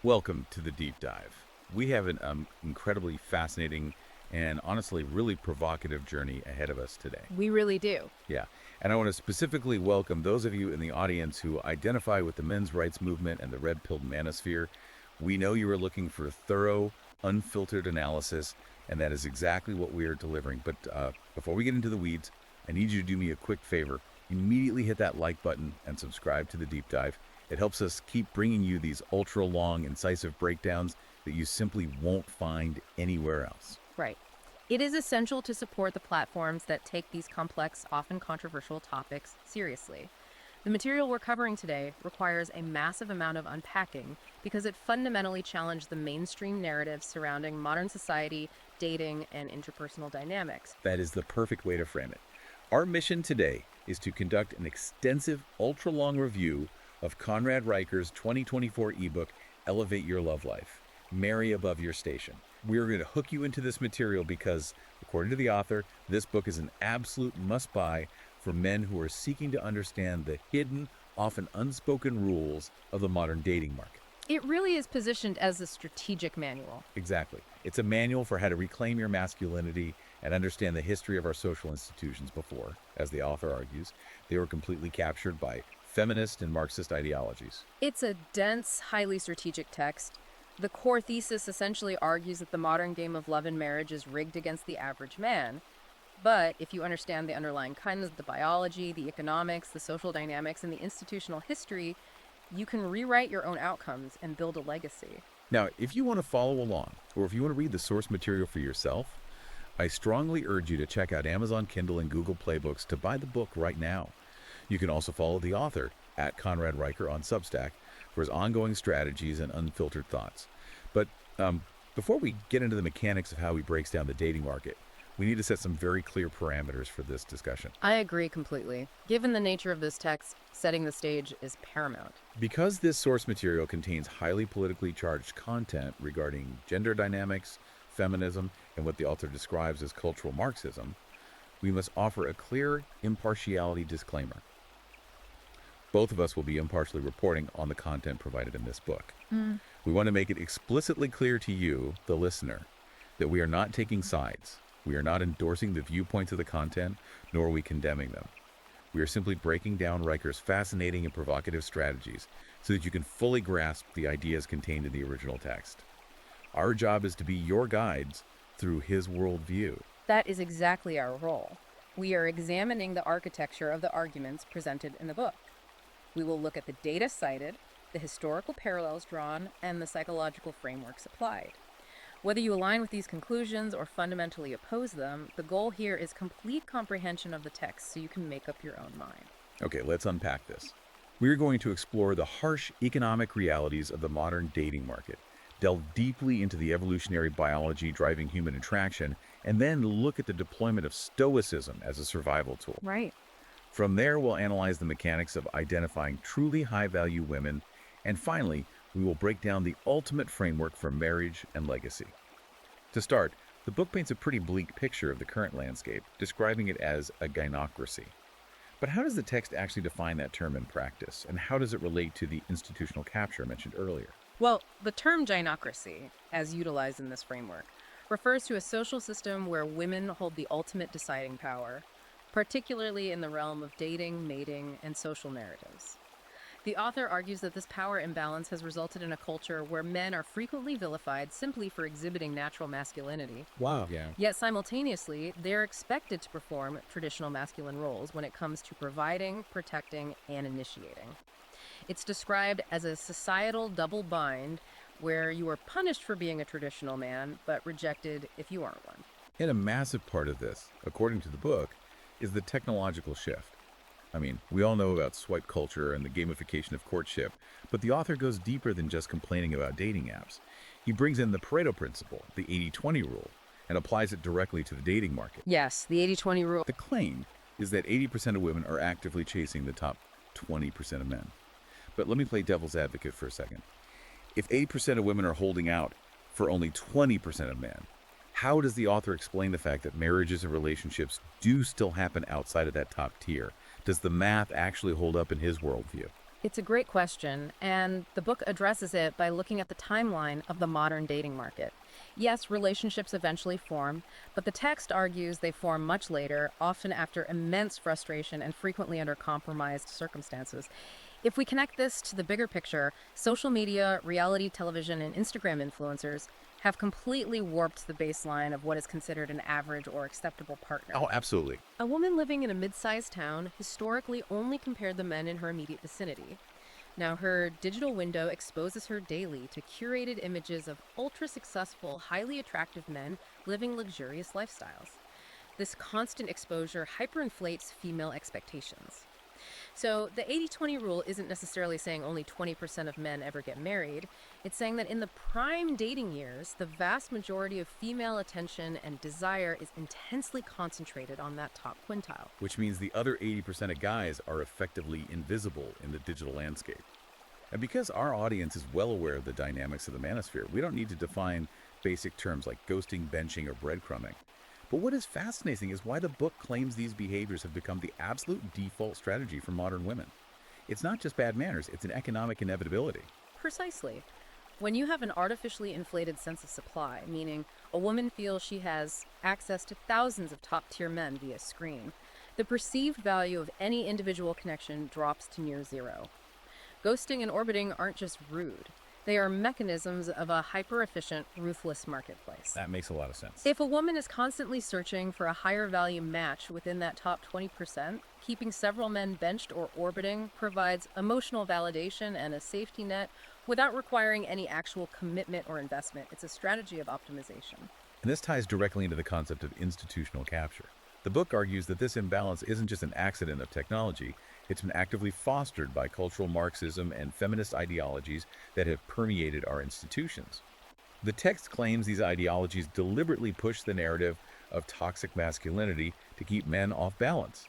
Welcome to the deep dive. We have an incredibly fascinating and honestly really provocative journey ahead of us today. We really do. Yeah, and I want to specifically welcome those of you in the audience who identify with the men's rights movement and the red-pilled manosphere. We know you are looking for thorough, unfiltered analysis, and that is exactly what we are delivering. But before we get into the weeds, I need you to do me a quick favor. Immediately hit that like button and subscribe to the deep dive. It helps us keep bringing you these ultra-long, incisive breakdowns that you simply won't find anywhere else. Right. It is essential to support the platforms that take these complex, often controversial topics seriously. The material we're covering today requires a massive amount of unpacking because it fundamentally challenged the mainstream narrative surrounding modern society, dating, and interpersonal dynamics. That is the perfect way to frame it. Our mission today is to conduct an extensive, ultra-long review of Conrad Riker's 2024 ebook, Elevate Your Love Life, Marry Above Your Station. We're going to hook you into this material because, according to the author, this book is an absolute must-buy for men who are seeking to understand the hidden, often unspoken rules of the modern dating market. It really is positioned as a strategic manual. Exactly. It's a manual for how to reclaim your masculinity and understand the history of our social institutions before, as the author argues, they were completely captured by feminist and Marxist ideologies. It's a dense, highly strategic text. The core thesis essentially argues that the modern game of love and marriage is rigged against the average man. But if you understand the underlying kindness, the biology, the economics, the social dynamics, and the institutional history, you can rewrite your own outcomes and build a legacy. Now, if you want to follow along, or if you want to read the source material for yourself, I strongly urge you to check out Amazon Kindle and Google Play Books to buy the book right now. You can also follow the author, at Conrad Riker on Substack, for his ongoing strategies and unfiltered thoughts. But before we get into the mechanics of how he breaks down the dating market, we need to set some very clear parameters for this discussion. I agree completely. Given the nature of this text, setting the stage is paramount. Because this source material contains highly politically charged content regarding gender dynamics, feminism, and what the author describes as cultural Marxism, we must offer a clear impartiality disclaimer. Both of us will be impartially reporting on the content provided in this book. We want to make it explicitly clear to you, the listener, that we are not taking sides. We are not endorsing the viewpoints of the content, nor are we condemning them. We are simply breaking down Riker's fascinating and provocative strategies so that you can fully grasp the ideas contained in the original text. Our job is to be your guides through his worldview. That is exactly our role. We are examining the architecture of the arguments presented in the book. We will look at the data cited, the historical parallels drawn, and the psychological frameworks applied. Whether you align with these conclusions or fundamentally oppose them, the goal here is complete comprehension of the text so you can make up your own mind. Okay, let's unpack this. We are going to explore the harsh economic realities of the modern dating market, delve deeply into the evolutionary biology driving human attraction, and then look at the deployment of stoicism as a survival tool. Right. From there, we'll analyze the mechanics of identifying truly high-value women, and finally, we will break down the ultimate framework for marriage and legacy. To start, the book paints a pretty bleak picture of the current landscape, describing it as a gynocracy. But how does the text actually define that term in practice, and how does it relate to the institutional capture mentioned earlier? Well, the term gynocracy, as utilized in this framework, refers to a social system where women hold the ultimate deciding power, particularly in the realm of dating, mating, and social narratives. The author argues that this power imbalance has resulted in a culture where men are frequently vilified simply for exhibiting natural masculinity. Wow. Yeah. Yet simultaneously, they're expected to perform traditional masculine roles when it comes to providing, protecting, and initiating. It's described as a societal double bind where you are punished for being a traditional man, but rejected if you aren't one. And a massive part of this, according to the book, is the technological shift. I mean, we all know about swipe culture and the gamification of courtship, but the author goes deeper than just complaining about dating apps. He brings in the Pareto principle, the 80-20 rule, and applies it directly to the dating market. Yes, the 80-20 rule. The claim is that 80% of women are actively chasing the top 20% of men. But let me play devil's advocate for a second. If 80% of women are holding out for only 20% of men, how does the author explain the fact that marriages and relationships do still happen outside of that top tier? Does the math actually hold up in his worldview? It's a great question, and the book addresses it by looking at the timeline of the modern dating market. Yes, relationships eventually form, but the text argues they form much later, often after immense frustration and frequently under compromised circumstances. If we connect this to the bigger picture, social media, reality television, and Instagram influencers have completely warped the baseline of what is considered an average or acceptable partner. Oh, absolutely. A woman living in a mid-sized town historically only compared the men in her immediate vicinity. Now, her digital window exposes her daily to curated images of ultra-successful, highly attractive men living luxurious lifestyles. This constant exposure hyperinflates female expectations. So, the 80-20 rule isn't necessarily saying only 20% of men ever get married. It's saying that in the prime dating years, the vast majority of female attention and desire is intensely concentrated on that top quintile. Which means the other 80% of guys are effectively invisible in the digital landscape. And because our audience is well aware of the dynamics of the manosphere, we don't need to define basic terms like ghosting, benching, or breadcrumbing. But what is fascinating is why the book claims these behaviors have become the absolute default strategy for modern women. It's not just bad manners, it's an economic inevitability. Precisely. When you have an artificially inflated sense of supply, meaning a woman feels she has access to thousands of top-tier men via screen, the perceived value of any individual connection drops to near zero. Ghosting and orbiting aren't just rude. They are mechanisms of a hyper-efficient, ruthless marketplace. That makes a lot of sense. If a woman is constantly searching for a higher value match within that top 20%, keeping several men benched or orbiting provides emotional validation and a safety net without requiring any actual commitment or investment. It's a strategy of optimization. And this ties directly into the concept of institutional capture. The book argues that this imbalance isn't just an accident of technology, it's been actively fostered by cultural Marxism and feminist ideologies that have permeated our institutions. The text claims these ideologies deliberately push the narrative of toxic masculinity to keep men off balance.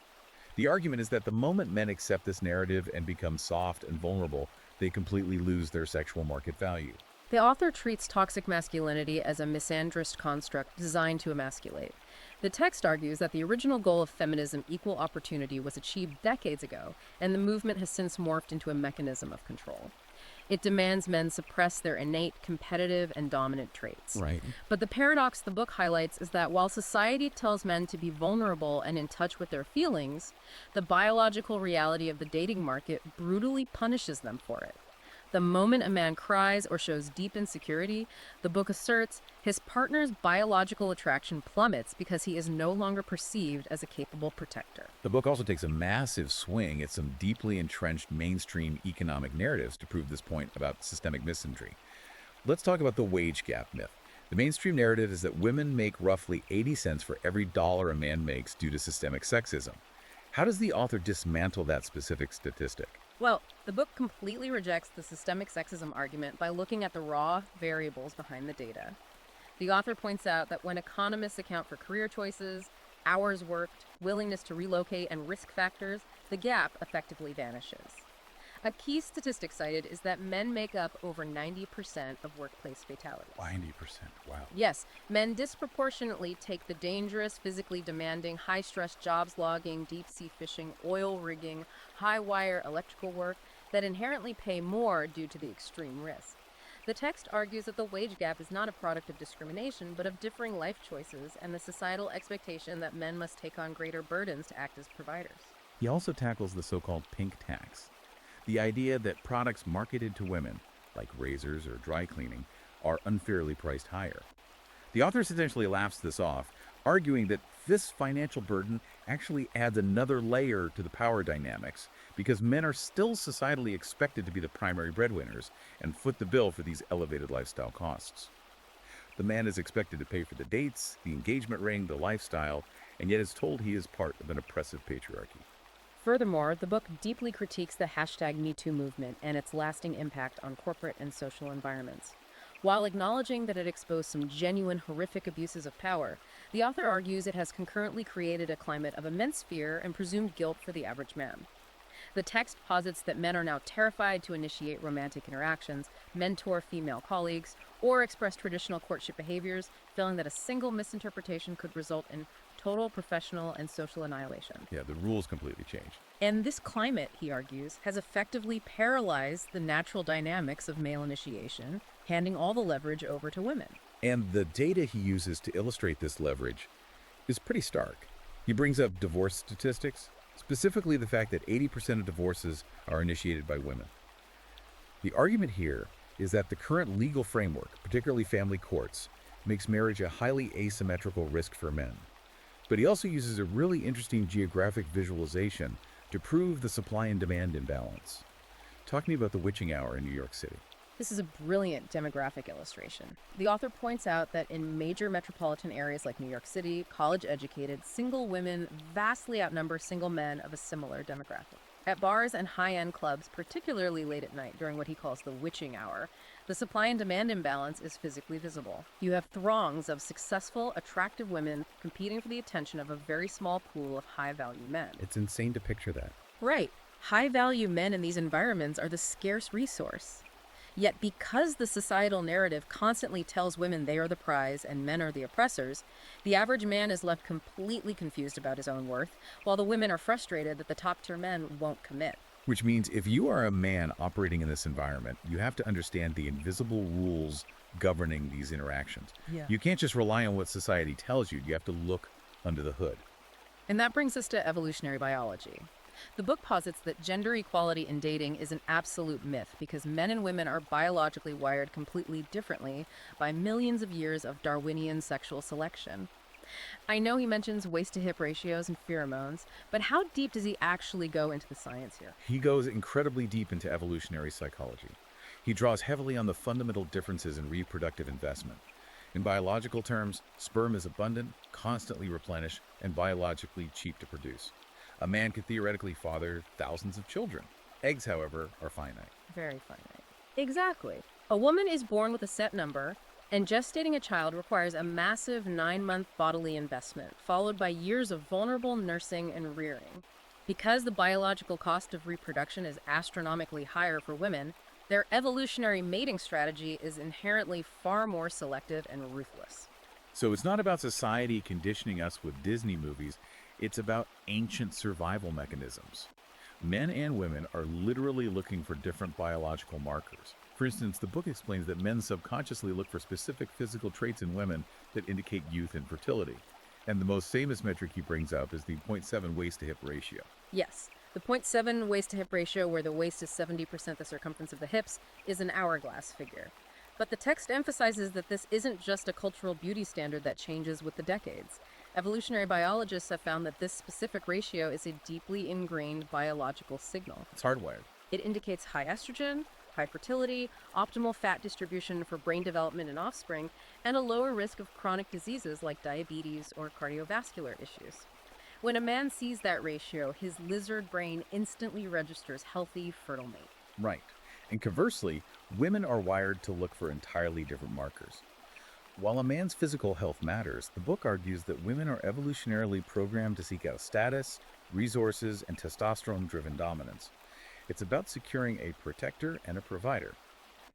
The argument is that the moment men accept this narrative and become soft and vulnerable, they completely lose their sexual market value. The author treats toxic masculinity as a misandrist construct designed to emasculate. The text argues that the original goal of feminism, equal opportunity, was achieved decades ago, and the movement has since morphed into a mechanism of control. It demands men suppress their innate competitive and dominant traits. Right. But the paradox the book highlights is that while society tells men to be vulnerable and in touch with their feelings, the biological reality of the dating market brutally punishes them for it. The moment a man cries or shows deep insecurity, the book asserts his partner's biological attraction plummets because he is no longer perceived as a capable protector. The book also takes a massive swing at some deeply entrenched mainstream economic narratives to prove this point about systemic misandry. Let's talk about the wage gap myth. The mainstream narrative is that women make roughly 80 cents for every dollar a man makes due to systemic sexism. How does the author dismantle that specific statistic? Well, the book completely rejects the systemic sexism argument by looking at the raw variables behind the data. The author points out that when economists account for career choices, hours worked, willingness to relocate, and risk factors, the gap effectively vanishes. A key statistic cited is that men make up over 90% of workplace fatalities. 90%, wow. Yes, men disproportionately take the dangerous, physically demanding, high-stress jobs logging, deep-sea fishing, oil rigging, high-wire electrical work that inherently pay more due to the extreme risk. The text argues that the wage gap is not a product of discrimination, but of differing life choices and the societal expectation that men must take on greater burdens to act as providers. He also tackles the so-called pink tax. The idea that products marketed to women, like razors or dry cleaning, are unfairly priced higher. The author essentially laughs this off, arguing that this financial burden actually adds another layer to the power dynamics because men are still societally expected to be the primary breadwinners and foot the bill for these elevated lifestyle costs. The man is expected to pay for the dates, the engagement ring, the lifestyle, and yet is told he is part of an oppressive patriarchy. Furthermore, the book deeply critiques the #MeToo movement and its lasting impact on corporate and social environments. While acknowledging that it exposed some genuine horrific abuses of power, the author argues it has concurrently created a climate of immense fear and presumed guilt for the average man. The text posits that men are now terrified to initiate romantic interactions, mentor female colleagues, or express traditional courtship behaviors, feeling that a single misinterpretation could result in total professional and social annihilation. Yeah, the rules completely change. And this climate, he argues, has effectively paralyzed the natural dynamics of male initiation, handing all the leverage over to women. And the data he uses to illustrate this leverage is pretty stark. He brings up divorce statistics, specifically the fact that 80% of divorces are initiated by women. The argument here is that the current legal framework, particularly family courts, makes marriage a highly asymmetrical risk for men. But he also uses a really interesting geographic visualization to prove the supply and demand imbalance. Talk to me about the witching hour in New York City. This is a brilliant demographic illustration. The author points out that in major metropolitan areas like New York City, college-educated, single women vastly outnumber single men of a similar demographic. At bars and high-end clubs, particularly late at night during what he calls the witching hour, the supply and demand imbalance is physically visible. You have throngs of successful, attractive women competing for the attention of a very small pool of high-value men. It's insane to picture that. Right. High-value men in these environments are the scarce resource. Yet because the societal narrative constantly tells women they are the prize and men are the oppressors, the average man is left completely confused about his own worth, while the women are frustrated that the top-tier men won't commit. Which means if you are a man operating in this environment, you have to understand the invisible rules governing these interactions. Yeah. You can't just rely on what society tells you. You have to look under the hood. And that brings us to evolutionary biology. The book posits that gender equality in dating is an absolute myth because men and women are biologically wired completely differently by millions of years of Darwinian sexual selection. I know he mentions waist-to-hip ratios and pheromones, but how deep does he actually go into the science here? He goes incredibly deep into evolutionary psychology. He draws heavily on the fundamental differences in reproductive investment. In biological terms, sperm is abundant, constantly replenished, and biologically cheap to produce. A man could theoretically father thousands of children. Eggs, however, are finite. Very finite. Exactly. A woman is born with a set number, and gestating a child requires a massive 9-month bodily investment, followed by years of vulnerable nursing and rearing. Because the biological cost of reproduction is astronomically higher for women, their evolutionary mating strategy is inherently far more selective and ruthless. So it's not about society conditioning us with Disney movies. It's about ancient survival mechanisms. Men and women are literally looking for different biological markers. For instance, the book explains that men subconsciously look for specific physical traits in women that indicate youth and fertility. And the most famous metric he brings up is the 0.7 waist-to-hip ratio. Yes, the 0.7 waist-to-hip ratio, where the waist is 70% the circumference of the hips, is an hourglass figure. But the text emphasizes that this isn't just a cultural beauty standard that changes with the decades. Evolutionary biologists have found that this specific ratio is a deeply ingrained biological signal. It's hardwired. It indicates high estrogen, high fertility, optimal fat distribution for brain development and offspring, and a lower risk of chronic diseases like diabetes or cardiovascular issues. When a man sees that ratio, his lizard brain instantly registers healthy, fertile mate. Right. And conversely, women are wired to look for entirely different markers. While a man's physical health matters, the book argues that women are evolutionarily programmed to seek out status, resources, and testosterone-driven dominance. It's about securing a protector and a provider.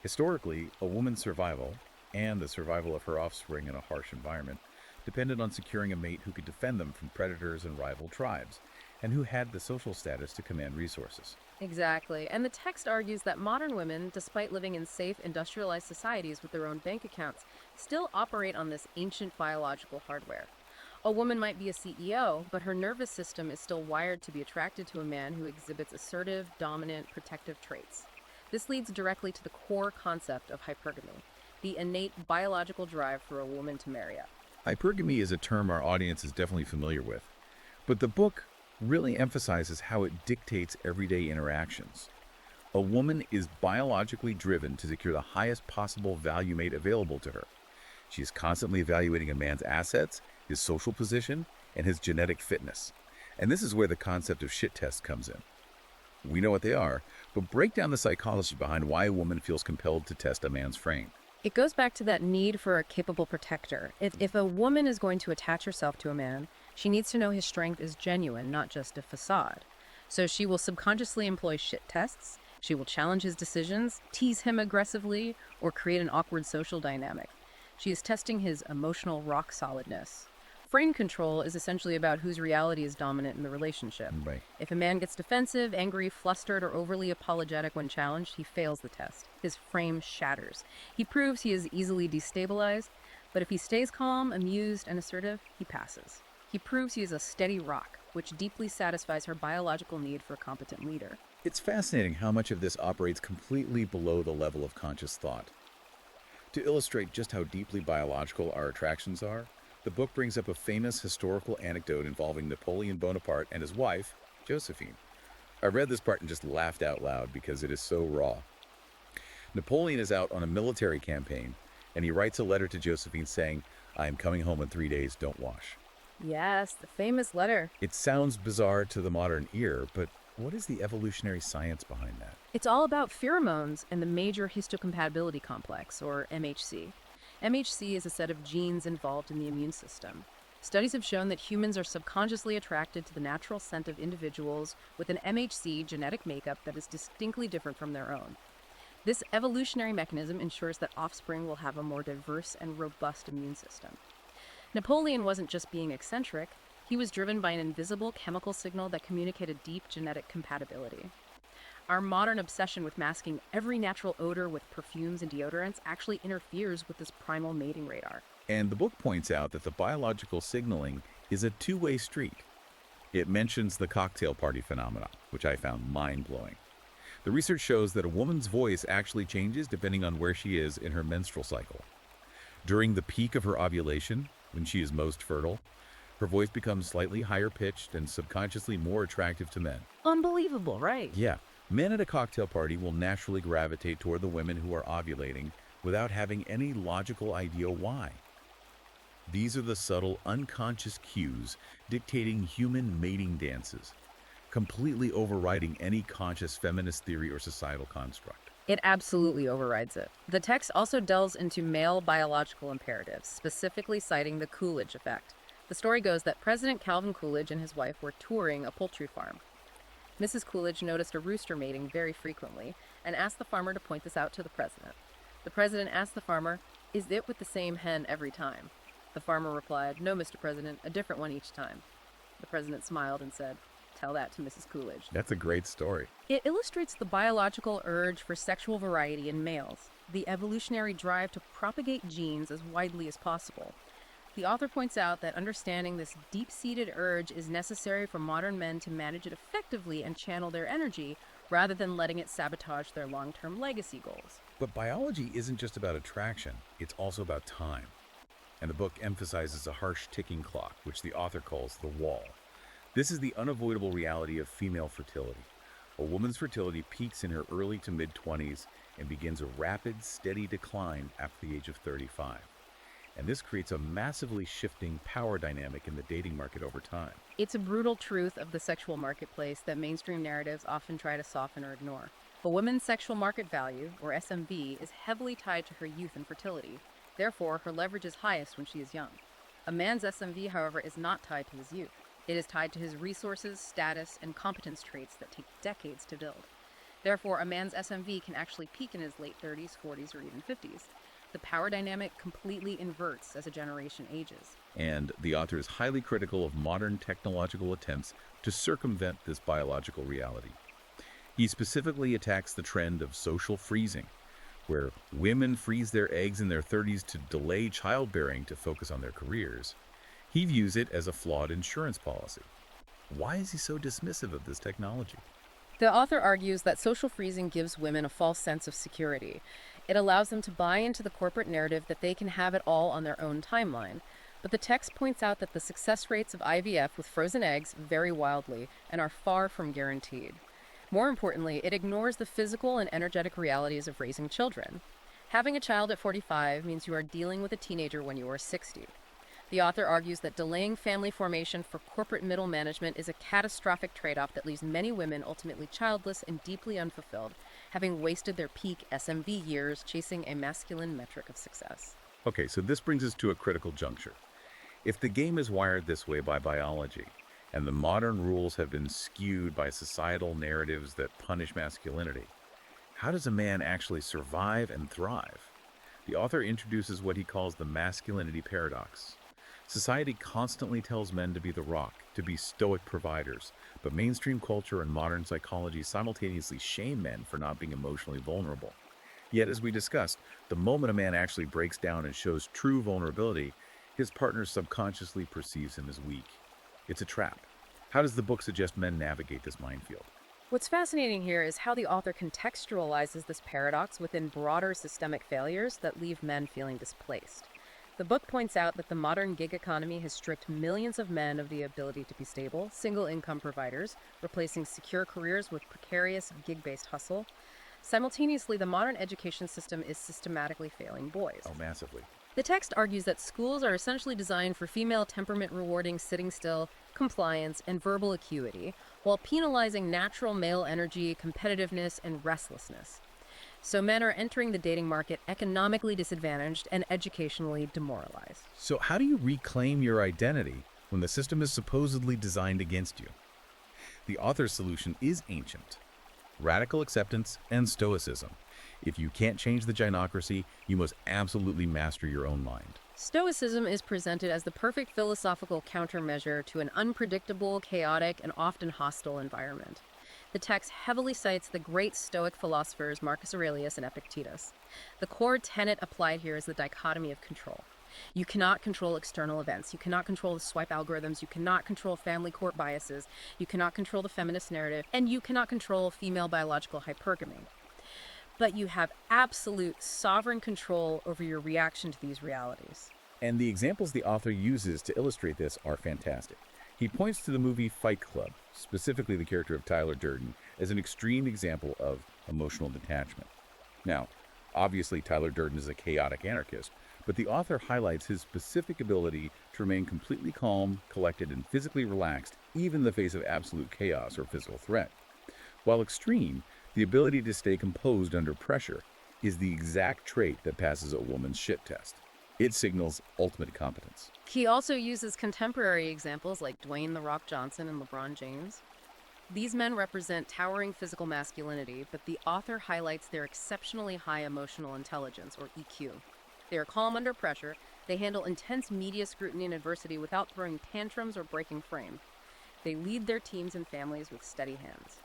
Historically, a woman's survival, and the survival of her offspring in a harsh environment, depended on securing a mate who could defend them from predators and rival tribes, and who had the social status to command resources. Exactly. And the text argues that modern women, despite living in safe, industrialized societies with their own bank accounts, still operate on this ancient biological hardware. A woman might be a CEO, but her nervous system is still wired to be attracted to a man who exhibits assertive, dominant, protective traits. This leads directly to the core concept of hypergamy, the innate biological drive for a woman to marry up. Hypergamy is a term our audience is definitely familiar with, but the book really emphasizes how it dictates everyday interactions. A woman is biologically driven to secure the highest possible value mate available to her. She is constantly evaluating a man's assets, his social position, and his genetic fitness. And this is where the concept of shit tests comes in. We know what they are, but break down the psychology behind why a woman feels compelled to test a man's frame. It goes back to that need for a capable protector. If a woman is going to attach herself to a man, she needs to know his strength is genuine, not just a facade. So she will subconsciously employ shit tests, she will challenge his decisions, tease him aggressively, or create an awkward social dynamic. She is testing his emotional rock solidness. Frame control is essentially about whose reality is dominant in the relationship. Right. If a man gets defensive, angry, flustered, or overly apologetic when challenged, he fails the test. His frame shatters. He proves he is easily destabilized, but if he stays calm, amused, and assertive, he passes. He proves he is a steady rock, which deeply satisfies her biological need for a competent leader. It's fascinating how much of this operates completely below the level of conscious thought. To illustrate just how deeply biological our attractions are, the book brings up a famous historical anecdote involving Napoleon Bonaparte and his wife, Josephine. I read this part and just laughed out loud because it is so raw. Napoleon is out on a military campaign, and he writes a letter to Josephine saying, "I am coming home in 3 days, don't wash." Yes, the famous letter. It sounds bizarre to the modern ear, but what is the evolutionary science behind that? It's all about pheromones and the major histocompatibility complex, or MHC. MHC is a set of genes involved in the immune system. Studies have shown that humans are subconsciously attracted to the natural scent of individuals with an MHC genetic makeup that is distinctly different from their own. This evolutionary mechanism ensures that offspring will have a more diverse and robust immune system. Napoleon wasn't just being eccentric, he was driven by an invisible chemical signal that communicated deep genetic compatibility. Our modern obsession with masking every natural odor with perfumes and deodorants actually interferes with this primal mating radar. And the book points out that the biological signaling is a two-way street. It mentions the cocktail party phenomena, which I found mind-blowing. The research shows that a woman's voice actually changes depending on where she is in her menstrual cycle. During the peak of her ovulation, when she is most fertile, her voice becomes slightly higher pitched and subconsciously more attractive to men. Unbelievable, right? Yeah, men at a cocktail party will naturally gravitate toward the women who are ovulating without having any logical idea why. These are the subtle, unconscious cues dictating human mating dances, completely overriding any conscious feminist theory or societal construct. It absolutely overrides it. The text also delves into male biological imperatives, specifically citing the Coolidge effect. The story goes that President Calvin Coolidge and his wife were touring a poultry farm. Mrs. Coolidge noticed a rooster mating very frequently and asked the farmer to point this out to the president. The president asked the farmer, "Is it with the same hen every time?" The farmer replied, "No, Mr. President, a different one each time." The president smiled and said, "Tell that to Mrs. Coolidge." That's a great story. It illustrates the biological urge for sexual variety in males, the evolutionary drive to propagate genes as widely as possible. The author points out that understanding this deep-seated urge is necessary for modern men to manage it effectively and channel their energy, rather than letting it sabotage their long-term legacy goals. But biology isn't just about attraction, it's also about time. And the book emphasizes a harsh ticking clock, which the author calls the wall. This is the unavoidable reality of female fertility. A woman's fertility peaks in her early to mid-20s and begins a rapid, steady decline after the age of 35. And this creates a massively shifting power dynamic in the dating market over time. It's a brutal truth of the sexual marketplace that mainstream narratives often try to soften or ignore. A woman's sexual market value, or SMV, is heavily tied to her youth and fertility. Therefore, her leverage is highest when she is young. A man's SMV, however, is not tied to his youth. It is tied to his resources, status, and competence traits that take decades to build. Therefore, a man's SMV can actually peak in his late 30s, 40s, or even 50s. The power dynamic completely inverts as a generation ages. And the author is highly critical of modern technological attempts to circumvent this biological reality. He specifically attacks the trend of social freezing, where women freeze their eggs in their 30s to delay childbearing to focus on their careers. He views it as a flawed insurance policy. Why is he so dismissive of this technology? The author argues that social freezing gives women a false sense of security. It allows them to buy into the corporate narrative that they can have it all on their own timeline. But the text points out that the success rates of IVF with frozen eggs vary wildly and are far from guaranteed. More importantly, it ignores the physical and energetic realities of raising children. Having a child at 45 means you are dealing with a teenager when you are 60. The author argues that delaying family formation for corporate middle management is a catastrophic trade-off that leaves many women ultimately childless and deeply unfulfilled, having wasted their peak SMV years chasing a masculine metric of success. Okay, so this brings us to a critical juncture. If the game is wired this way by biology, and the modern rules have been skewed by societal narratives that punish masculinity, how does a man actually survive and thrive? The author introduces what he calls the masculinity paradox. Society constantly tells men to be the rock, to be stoic providers, but mainstream culture and modern psychology simultaneously shame men for not being emotionally vulnerable. Yet, as we discussed, the moment a man actually breaks down and shows true vulnerability, his partner subconsciously perceives him as weak. It's a trap. How does the book suggest men navigate this minefield? What's fascinating here is how the author contextualizes this paradox within broader systemic failures that leave men feeling displaced. The book points out that the modern gig economy has stripped millions of men of the ability to be stable, single income providers, replacing secure careers with precarious gig based hustle. Simultaneously, the modern education system is systematically failing boys. Oh, massively. The text argues that schools are essentially designed for female temperament rewarding sitting still, compliance, and verbal acuity, while penalizing natural male energy, competitiveness, and restlessness. So men are entering the dating market economically disadvantaged and educationally demoralized. So, how do you reclaim your identity when the system is supposedly designed against you? The author's solution is ancient: radical acceptance and stoicism. If you can't change the gynocracy, you must absolutely master your own mind. Stoicism is presented as the perfect philosophical countermeasure to an unpredictable, chaotic, and often hostile environment. The text heavily cites the great Stoic philosophers Marcus Aurelius and Epictetus. The core tenet applied here is the dichotomy of control. You cannot control external events. You cannot control the swipe algorithms. You cannot control family court biases. You cannot control the feminist narrative. And you cannot control female biological hypergamy. But you have absolute sovereign control over your reaction to these realities. And the examples the author uses to illustrate this are fantastic. He points to the movie Fight Club, specifically the character of Tyler Durden, as an extreme example of emotional detachment. Now, obviously Tyler Durden is a chaotic anarchist, but the author highlights his specific ability to remain completely calm, collected, and physically relaxed, even in the face of absolute chaos or physical threat. While extreme, the ability to stay composed under pressure is the exact trait that passes a woman's shit test. It signals ultimate competence. He also uses contemporary examples like Dwayne "The Rock" Johnson and LeBron James. These men represent towering physical masculinity, but the author highlights their exceptionally high emotional intelligence, or EQ. They are calm under pressure, they handle intense media scrutiny and adversity without throwing tantrums or breaking frame. They lead their teams and families with steady hands.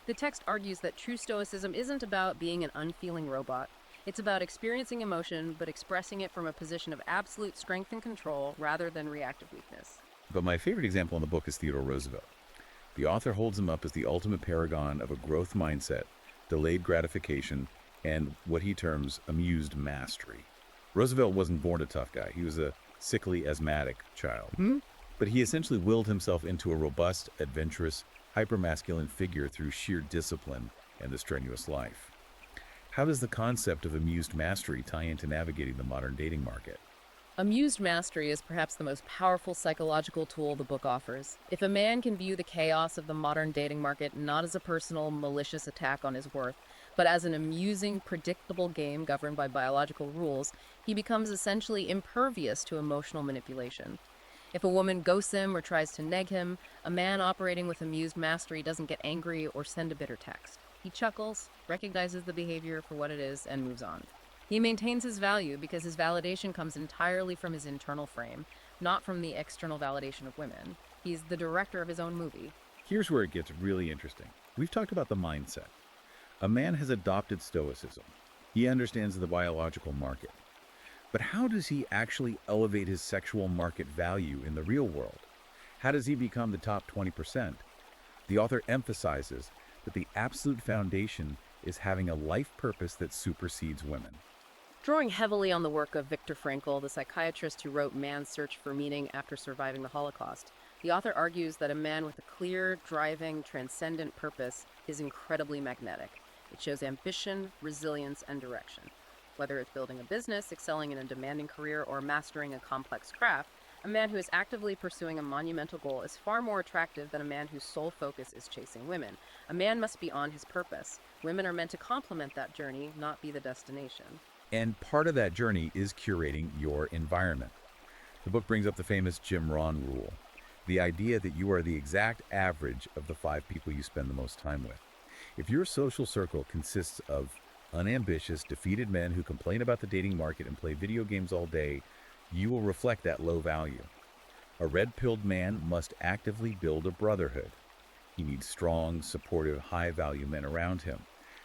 The text argues that true stoicism isn't about being an unfeeling robot. It's about experiencing emotion, but expressing it from a position of absolute strength and control rather than reactive weakness. But my favorite example in the book is Theodore Roosevelt. The author holds him up as the ultimate paragon of a growth mindset, delayed gratification, and what he terms amused mastery. Roosevelt wasn't born a tough guy. He was a sickly, asthmatic child. But he essentially willed himself into a robust, adventurous, hypermasculine figure through sheer discipline and the strenuous life. How does the concept of amused mastery tie into navigating the modern dating market? Amused mastery is perhaps the most powerful psychological tool the book offers. If a man can view the chaos of the modern dating market not as a personal, malicious attack on his worth, but as an amusing, predictable game governed by biological rules, he becomes essentially impervious to emotional manipulation. If a woman ghosts him or tries to neg him, a man operating with amused mastery doesn't get angry or send a bitter text. He chuckles, recognizes the behavior for what it is, and moves on. He maintains his value because his validation comes entirely from his internal frame, not from the external validation of women. He's the director of his own movie. Here's where it gets really interesting. We've talked about the mindset. A man has adopted stoicism. He understands the biological market. But how does he actually elevate his sexual market value in the real world? How does he become the top 20%? The author emphasizes that the absolute foundation is having a life purpose that supersedes women. Drawing heavily on the work of Viktor Frankl, the psychiatrist who wrote Man's Search for Meaning After Surviving the Holocaust, the author argues that a man with a clear, driving, transcendent purpose is incredibly magnetic. It shows ambition, resilience, and direction. Whether it's building a business, excelling in a demanding career, or mastering a complex craft, a man who is actively pursuing a monumental goal is far more attractive than a man whose sole focus is chasing women. A man must be on his purpose. Women are meant to complement that journey, not be the destination. And part of that journey is curating your environment. The book brings up the famous Jim Rohn rule, the idea that you are the exact average of the 5 people you spend the most time with. If your social circle consists of unambitious, defeated men who complain about the dating market and play video games all day, you will reflect that low value. A red-pilled man must actively build a brotherhood. He needs strong, supportive, high-value men around him.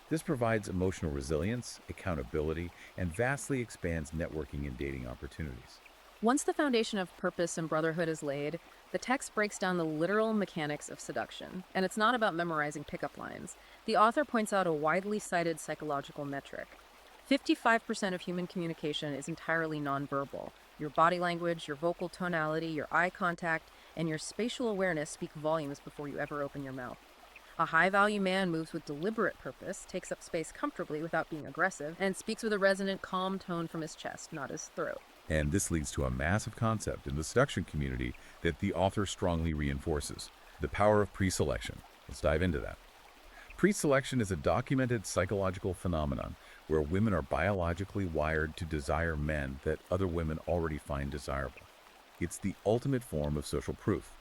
This provides emotional resilience, accountability, and vastly expands networking and dating opportunities. Once the foundation of purpose and brotherhood is laid, the text breaks down the literal mechanics of seduction, and it's not about memorizing pickup lines. The author points out a widely cited psychological metric. 55% of human communication is entirely nonverbal. Your body language, your vocal tonality, your eye contact, and your spatial awareness speak volumes before you ever open your mouth. A high-value man moves with deliberate purpose, takes up space comfortably without being aggressive, and speaks with a resonant, calm tone from his chest, not his throat. And this leads to a massive concept in the seduction community that the author strongly reinforces: the power of pre-selection. Let's dive into that. Pre-selection is a documented psychological phenomenon where women are biologically wired to desire men that other women already find desirable. It's the ultimate form of social proof.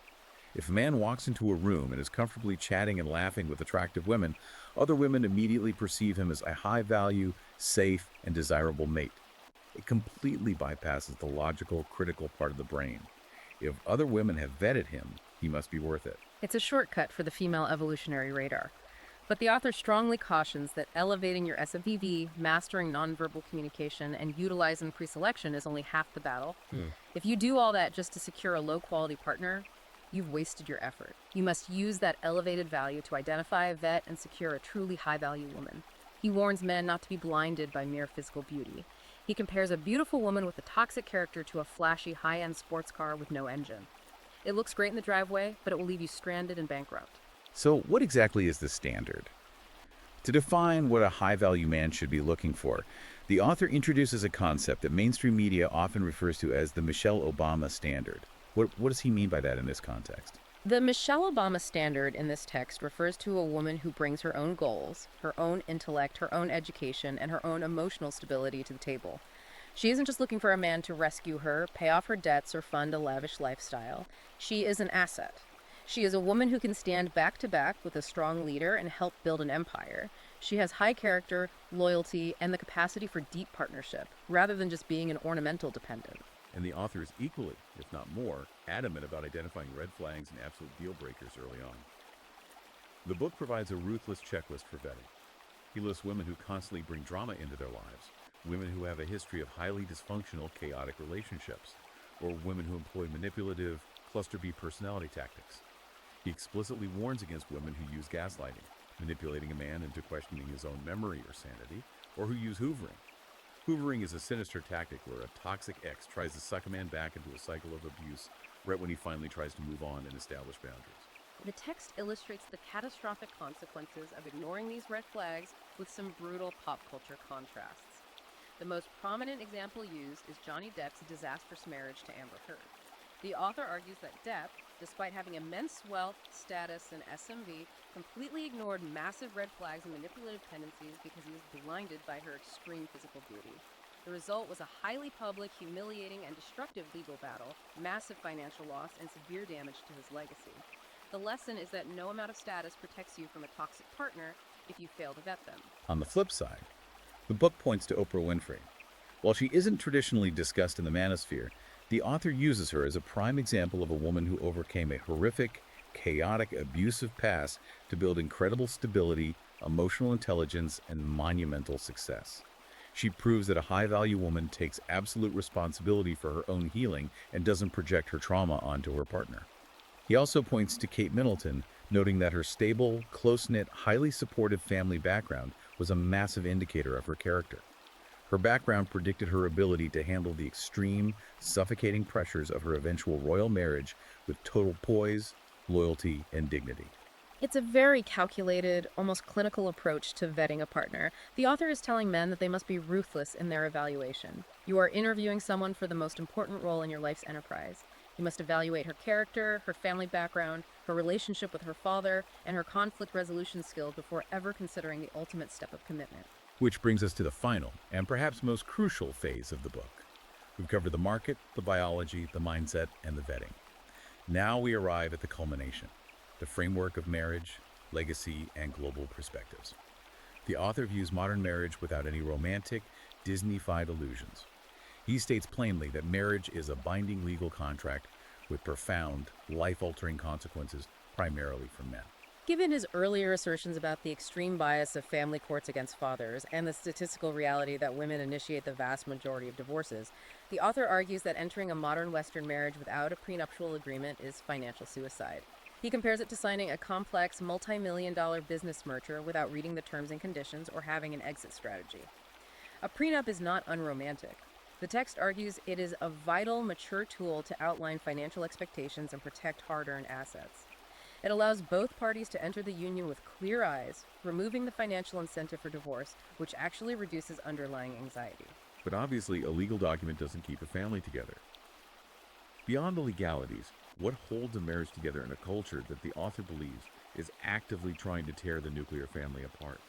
If a man walks into a room and is comfortably chatting and laughing with attractive women, other women immediately perceive him as a high-value, safe, and desirable mate. It completely bypasses the logical, critical part of the brain. If other women have vetted him, he must be worth it. It's a shortcut for the female evolutionary radar. But the author strongly cautions that elevating your SFVV, mastering nonverbal communication, and utilizing preselection is only half the battle. If you do all that just to secure a low-quality partner, you've wasted your effort. You must use that elevated value to identify, vet, and secure a truly high-value woman. He warns men not to be blinded by mere physical beauty. He compares a beautiful woman with a toxic character to a flashy, high-end sports car with no engine. It looks great in the driveway, but it will leave you stranded and bankrupt. So what exactly is the standard? To define what a high-value man should be looking for, the author introduces a concept that mainstream media often refers to as the Michelle Obama standard. What does he mean by that in this context? The Michelle Obama standard in this text refers to a woman who brings her own goals, her own intellect, her own education, and her own emotional stability to the table. She isn't just looking for a man to rescue her, pay off her debts, or fund a lavish lifestyle. She is an asset. She is a woman who can stand back to back with a strong leader and help build an empire. She has high character, loyalty, and the capacity for deep partnership, rather than just being an ornamental dependent. And the author is equally, if not more, adamant about identifying red flags and absolute deal breakers early on. The book provides a ruthless checklist for vetting. He lists women who constantly bring drama into their lives, women who have a history of highly dysfunctional, chaotic relationships, or women who employ manipulative, cluster B personality tactics. He explicitly warns against women who use gaslighting, manipulating a man into questioning his own memory or sanity, or who use hoovering. Hoovering is a sinister tactic where a toxic ex tries to suck a man back into a cycle of abuse right when he finally tries to move on and establish boundaries. The text illustrates the catastrophic consequences of ignoring these red flags with some brutal pop culture contrasts. The most prominent example used is Johnny Depp's disastrous marriage to Amber Heard. The author argues that Depp, despite having immense wealth, status, and SMV, completely ignored massive red flags and manipulative tendencies because he was blinded by her extreme physical beauty. The result was a highly public, humiliating, and destructive legal battle, massive financial loss, and severe damage to his legacy. The lesson is that no amount of status protects you from a toxic partner if you fail to vet them. On the flip side, the book points to Oprah Winfrey. While she isn't traditionally discussed in the manosphere, the author uses her as a prime example of a woman who overcame a horrific, chaotic, abusive past to build incredible stability, emotional intelligence, and monumental success. She proves that a high-value woman takes absolute responsibility for her own healing and doesn't project her trauma onto her partner. He also points to Kate Middleton, noting that her stable, close-knit, highly supportive family background was a massive indicator of her character. Her background predicted her ability to handle the extreme, suffocating pressures of her eventual royal marriage with total poise, loyalty, and dignity. It's a very calculated, almost clinical approach to vetting a partner. The author is telling men that they must be ruthless in their evaluation. You are interviewing someone for the most important role in your life's enterprise. You must evaluate her character, her family background, her relationship with her father, and her conflict resolution skills before ever considering the ultimate step of commitment. Which brings us to the final, and perhaps most crucial phase of the book. We've covered the market, the biology, the mindset, and the vetting. Now we arrive at the culmination, the framework of marriage, legacy, and global perspectives. The author views modern marriage without any romantic, Disney-fied illusions. He states plainly that marriage is a binding legal contract with profound, life-altering consequences primarily for men. Given his earlier assertions about the extreme bias of family courts against fathers and the statistical reality that women initiate the vast majority of divorces, the author argues that entering a modern Western marriage without a prenuptial agreement is financial suicide. He compares it to signing a complex, multi-million-dollar business merger without reading the terms and conditions or having an exit strategy. A prenup is not unromantic. The text argues it is a vital, mature tool to outline financial expectations and protect hard-earned assets. It allows both parties to enter the union with clear eyes, removing the financial incentive for divorce, which actually reduces underlying anxiety. But obviously, a legal document doesn't keep a family together. Beyond the legalities, what holds a marriage together in a culture that the author believes is actively trying to tear the nuclear family apart?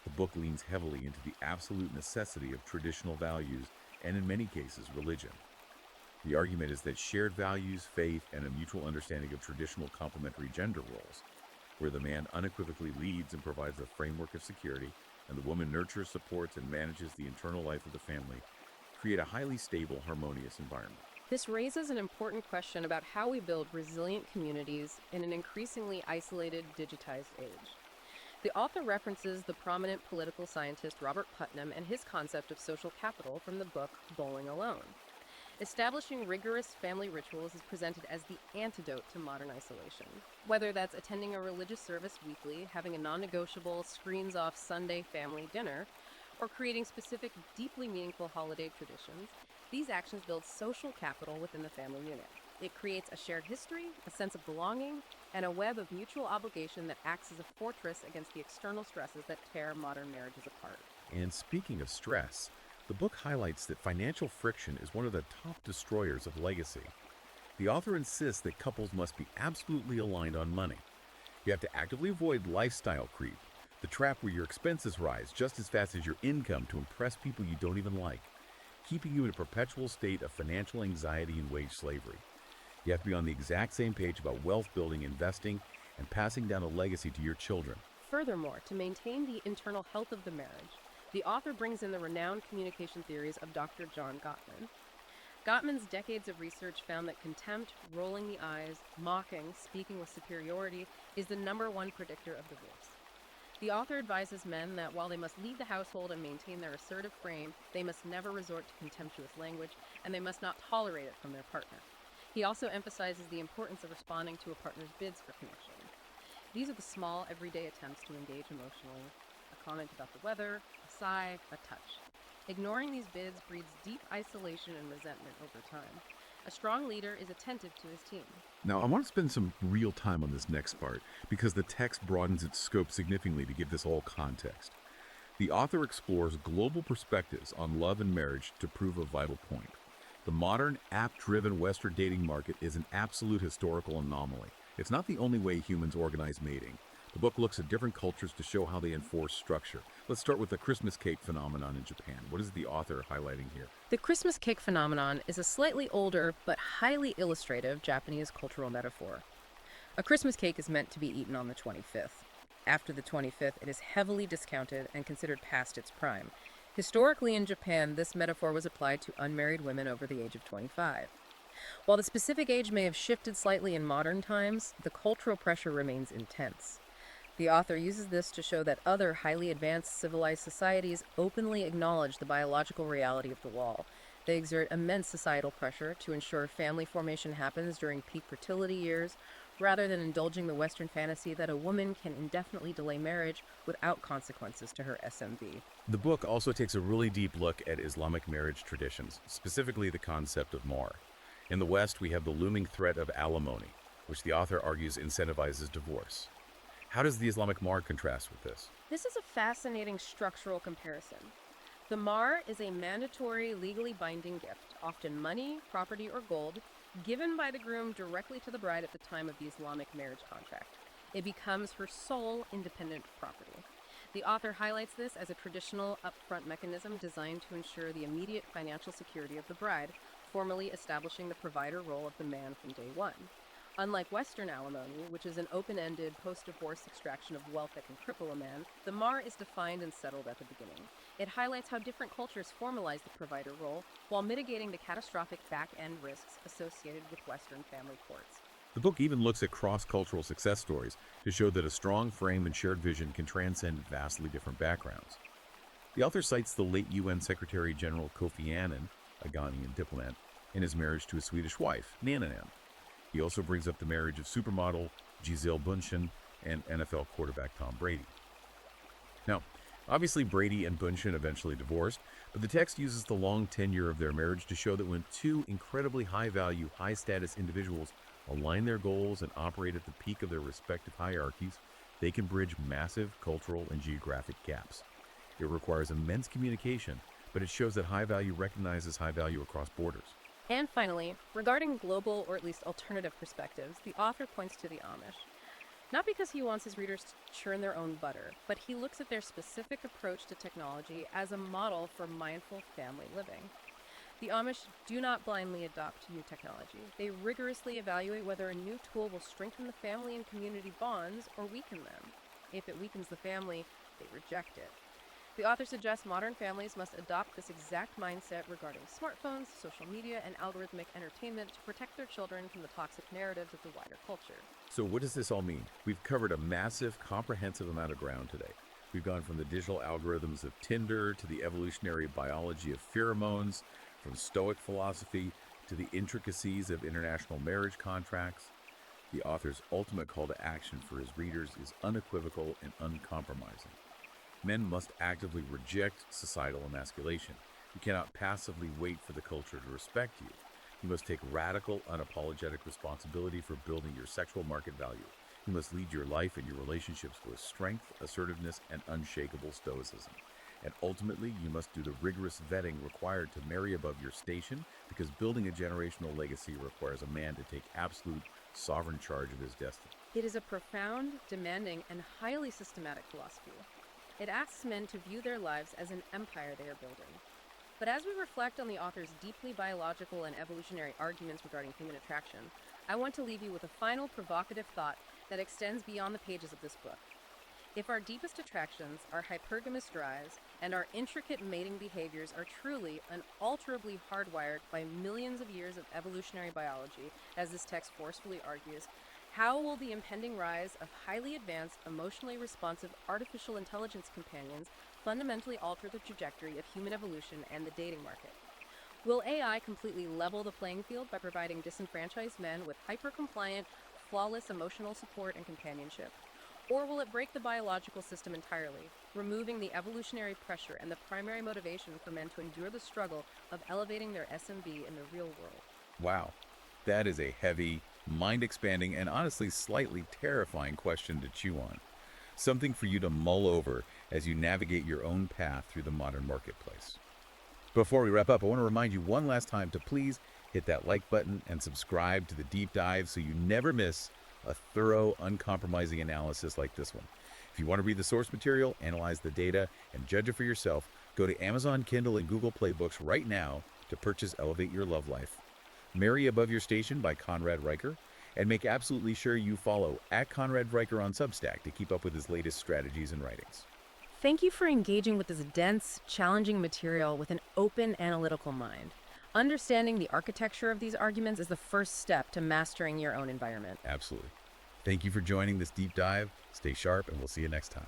The book leans heavily into the absolute necessity of traditional values and, in many cases, religion. The argument is that shared values, faith, and a mutual understanding of traditional complementary gender roles, where the man unequivocally leads and provides a framework of security, and the woman nurtures, supports, and manages the internal life of the family, create a highly stable, harmonious environment. This raises an important question about how we build resilient communities in an increasingly isolated, digitized age. The author references the prominent political scientist Robert Putnam and his concept of social capital from the book Bowling Alone. Establishing rigorous family rituals is presented as the antidote to modern isolation. Whether that's attending a religious service weekly, having a non-negotiable, screens-off Sunday family dinner, or creating specific, deeply meaningful holiday traditions, these actions build social capital within the family unit. It creates a shared history, a sense of belonging, and a web of mutual obligation that acts as a fortress against the external stresses that tear modern marriages apart. And speaking of stress, the book highlights that financial friction is one of the top destroyers of legacy. The author insists that couples must be absolutely aligned on money. You have to actively avoid lifestyle creep, the trap where your expenses rise just as fast as your income to impress people you don't even like, keeping you in a perpetual state of financial anxiety and wage slavery. You have to be on the exact same page about wealth building, investing, and passing down a legacy to your children. Furthermore, to maintain the internal health of the marriage, the author brings in the renowned communication theories of Dr. John Gottman. Gottman's decades of research found that contempt, rolling the eyes, mocking, speaking with superiority is the #1 predictor of divorce. The author advises men that while they must lead the household and maintain their assertive frame, they must never resort to contemptuous language, and they must not tolerate it from their partner. He also emphasizes the importance of responding to a partner's bids for connection. These are the small, everyday attempts to engage emotionally. A comment about the weather, a sigh, a touch. Ignoring these bids breeds deep isolation and resentment over time. A strong leader is attentive to his team. Now, I want to spend some real time on this next part because the text broadens its scope significantly to give this all context. The author explores global perspectives on love and marriage to prove a vital point. The modern, app-driven Western dating market is an absolute historical anomaly. It's not the only way humans organize mating. The book looks at different cultures to show how they enforce structure. Let's start with the Christmas cake phenomenon in Japan. What is the author highlighting here? The Christmas cake phenomenon is a slightly older but highly illustrative Japanese cultural metaphor. A Christmas cake is meant to be eaten on the 25th. After the 25th, it is heavily discounted and considered past its prime. Historically in Japan, this metaphor was applied to unmarried women over the age of 25. While the specific age may have shifted slightly in modern times, the cultural pressure remains intense. The author uses this to show that other highly advanced civilized societies openly acknowledge the biological reality of the wall. They exert immense societal pressure to ensure family formation happens during peak fertility years, rather than indulging the Western fantasy that a woman can indefinitely delay marriage without consequences to her SMV. The book also takes a really deep look at Islamic marriage traditions, specifically the concept of mahr. In the West, we have the looming threat of alimony, which the author argues incentivizes divorce. How does the Islamic mahr contrast with this? This is a fascinating structural comparison. The mahr is a mandatory, legally binding gift, often money, property, or gold, given by the groom directly to the bride at the time of the Islamic marriage contract. It becomes her sole independent property. The author highlights this as a traditional upfront mechanism designed to ensure the immediate financial security of the bride, formally establishing the provider role of the man from day one. Unlike Western alimony, which is an open-ended post-divorce extraction of wealth that can cripple a man, the mar is defined and settled at the beginning. It highlights how different cultures formalize the provider role while mitigating the catastrophic back-end risks associated with Western family courts. The book even looks at cross-cultural success stories to show that a strong frame and shared vision can transcend vastly different backgrounds. The author cites the late UN Secretary General Kofi Annan, a Ghanaian diplomat, and his marriage to a Swedish wife, Nananem. He also brings up the marriage of supermodel Gisele Bündchen and NFL quarterback Tom Brady. Now, obviously Brady and Bündchen eventually divorced, but the text uses the long tenure of their marriage to show that when two incredibly high-value, high-status individuals align their goals and operate at the peak of their respective hierarchies, they can bridge massive cultural and geographic gaps. It requires immense communication, but it shows that high value recognizes high value across borders. And finally, regarding global or at least alternative perspectives, the author points to the Amish. Not because he wants his readers to churn their own butter, but he looks at their specific approach to technology as a model for mindful family living. The Amish do not blindly adopt new technology. They rigorously evaluate whether a new tool will strengthen the family and community bonds or weaken them. If it weakens the family, they reject it. The author suggests modern families must adopt this exact mindset regarding smartphones, social media, and algorithmic entertainment to protect their children from the toxic narratives of the wider culture. So what does this all mean? We've covered a massive, comprehensive amount of ground today. We've gone from the digital algorithms of Tinder to the evolutionary biology of pheromones, from Stoic philosophy to the intricacies of international marriage contracts. The author's ultimate call to action for his readers is unequivocal and uncompromising. Men must actively reject societal emasculation. You cannot passively wait for the culture to respect you. You must take radical, unapologetic responsibility for building your sexual market value. You must lead your life and your relationships with strength, assertiveness, and unshakable stoicism. And ultimately, you must do the rigorous vetting required to marry above your station, because building a generational legacy requires a man to take absolute, sovereign charge of his destiny. It is a profound, demanding, and highly systematic philosophy. It asks men to view their lives as an empire they are building. But as we reflect on the author's deeply biological and evolutionary arguments regarding human attraction, I want to leave you with a final provocative thought that extends beyond the pages of this book. If our deepest attractions, our hypergamous drives, and our intricate mating behaviors are truly unalterably hardwired by millions of years of evolutionary biology, as this text forcefully argues, how will the impending rise of highly advanced, emotionally responsive artificial intelligence companions fundamentally alter the trajectory of human evolution and the dating market? Will AI completely level the playing field by providing disenfranchised men with hyper-compliant, flawless emotional support and companionship? Or will it break the biological system entirely, removing the evolutionary pressure and the primary motivation for men to endure the struggle of elevating their SMV in the real world? Wow, that is a heavy, mind-expanding, and honestly slightly terrifying question to chew on. Something for you to mull over as you navigate your own path through the modern marketplace. Before we wrap up, I want to remind you one last time to please hit that like button and subscribe to the deep dive so you never miss a thorough, uncompromising analysis like this one. If you want to read the source material, analyze the data, and judge it for yourself, go to Amazon Kindle and Google Play Books right now to purchase Elevate Your Love Life. Marry Above Your Station by Conrad Riker, and make absolutely sure you follow @Conrad Riker on Substack to keep up with his latest strategies and writings. Thank you for engaging with this dense, challenging material with an open, analytical mind. Understanding the architecture of these arguments is the first step to mastering your own environment. Absolutely. Thank you for joining this deep dive. Stay sharp, and we'll see you next time.